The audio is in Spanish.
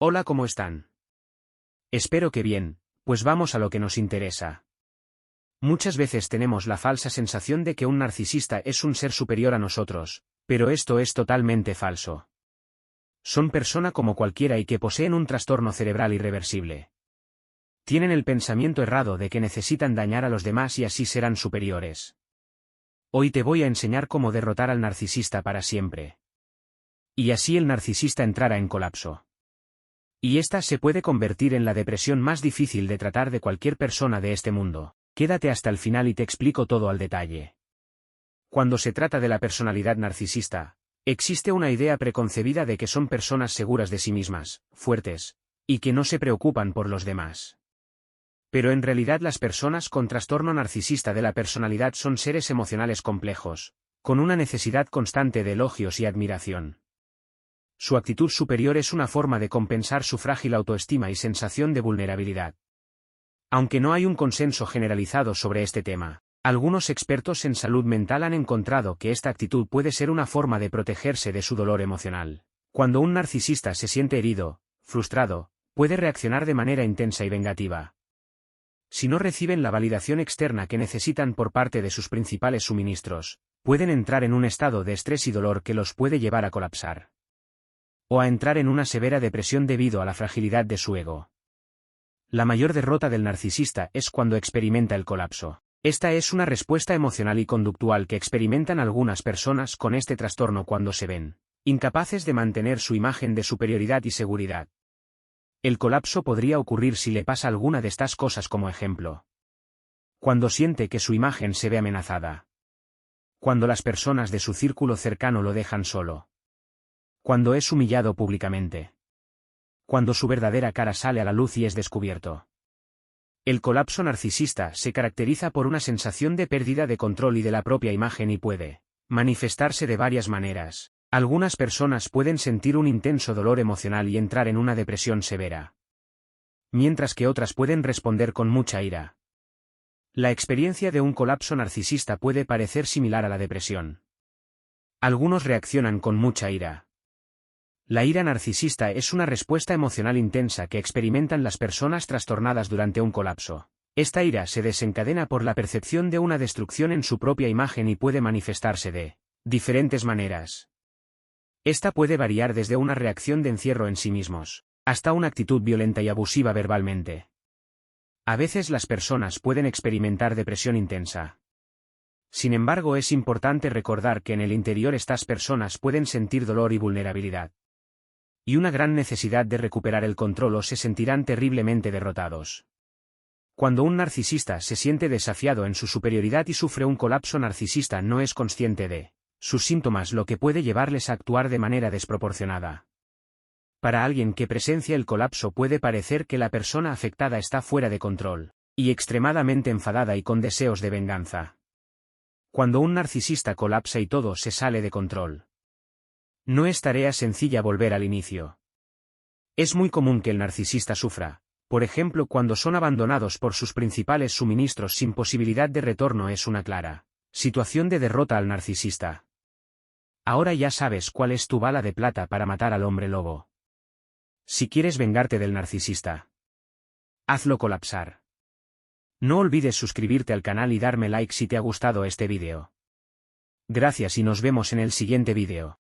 Hola, ¿cómo están? Espero que bien, pues vamos a lo que nos interesa. Muchas veces tenemos la falsa sensación de que un narcisista es un ser superior a nosotros, pero esto es totalmente falso. Son persona como cualquiera y que poseen un trastorno cerebral irreversible. Tienen el pensamiento errado de que necesitan dañar a los demás y así serán superiores. Hoy te voy a enseñar cómo derrotar al narcisista para siempre. Y así el narcisista entrará en colapso. Y esta se puede convertir en la depresión más difícil de tratar de cualquier persona de este mundo. Quédate hasta el final y te explico todo al detalle. Cuando se trata de la personalidad narcisista, existe una idea preconcebida de que son personas seguras de sí mismas, fuertes, y que no se preocupan por los demás. Pero en realidad las personas con trastorno narcisista de la personalidad son seres emocionales complejos, con una necesidad constante de elogios y admiración. Su actitud superior es una forma de compensar su frágil autoestima y sensación de vulnerabilidad. Aunque no hay un consenso generalizado sobre este tema, algunos expertos en salud mental han encontrado que esta actitud puede ser una forma de protegerse de su dolor emocional. Cuando un narcisista se siente herido, frustrado, puede reaccionar de manera intensa y vengativa. Si no reciben la validación externa que necesitan por parte de sus principales suministros, pueden entrar en un estado de estrés y dolor que los puede llevar a colapsar. O a entrar en una severa depresión debido a la fragilidad de su ego. La mayor derrota del narcisista es cuando experimenta el colapso. Esta es una respuesta emocional y conductual que experimentan algunas personas con este trastorno cuando se ven incapaces de mantener su imagen de superioridad y seguridad. El colapso podría ocurrir si le pasa alguna de estas cosas como ejemplo. Cuando siente que su imagen se ve amenazada. Cuando las personas de su círculo cercano lo dejan solo. Cuando es humillado públicamente. Cuando su verdadera cara sale a la luz y es descubierto. El colapso narcisista se caracteriza por una sensación de pérdida de control y de la propia imagen y puede manifestarse de varias maneras. Algunas personas pueden sentir un intenso dolor emocional y entrar en una depresión severa. Mientras que otras pueden responder con mucha ira. La experiencia de un colapso narcisista puede parecer similar a la depresión. Algunos reaccionan con mucha ira. La ira narcisista es una respuesta emocional intensa que experimentan las personas trastornadas durante un colapso. Esta ira se desencadena por la percepción de una destrucción en su propia imagen y puede manifestarse de diferentes maneras. Esta puede variar desde una reacción de encierro en sí mismos, hasta una actitud violenta y abusiva verbalmente. A veces las personas pueden experimentar depresión intensa. Sin embargo, es importante recordar que en el interior estas personas pueden sentir dolor y vulnerabilidad. Y una gran necesidad de recuperar el control o se sentirán terriblemente derrotados. Cuando un narcisista se siente desafiado en su superioridad y sufre un colapso narcisista no es consciente de sus síntomas, lo que puede llevarles a actuar de manera desproporcionada. Para alguien que presencia el colapso puede parecer que la persona afectada está fuera de control, y extremadamente enfadada y con deseos de venganza. Cuando un narcisista colapsa y todo se sale de control. No es tarea sencilla volver al inicio. Es muy común que el narcisista sufra, por ejemplo cuando son abandonados por sus principales suministros sin posibilidad de retorno. Es una clara situación de derrota al narcisista. Ahora ya sabes cuál es tu bala de plata para matar al hombre lobo. Si quieres vengarte del narcisista, hazlo colapsar. No olvides suscribirte al canal y darme like si te ha gustado este vídeo. Gracias y nos vemos en el siguiente vídeo.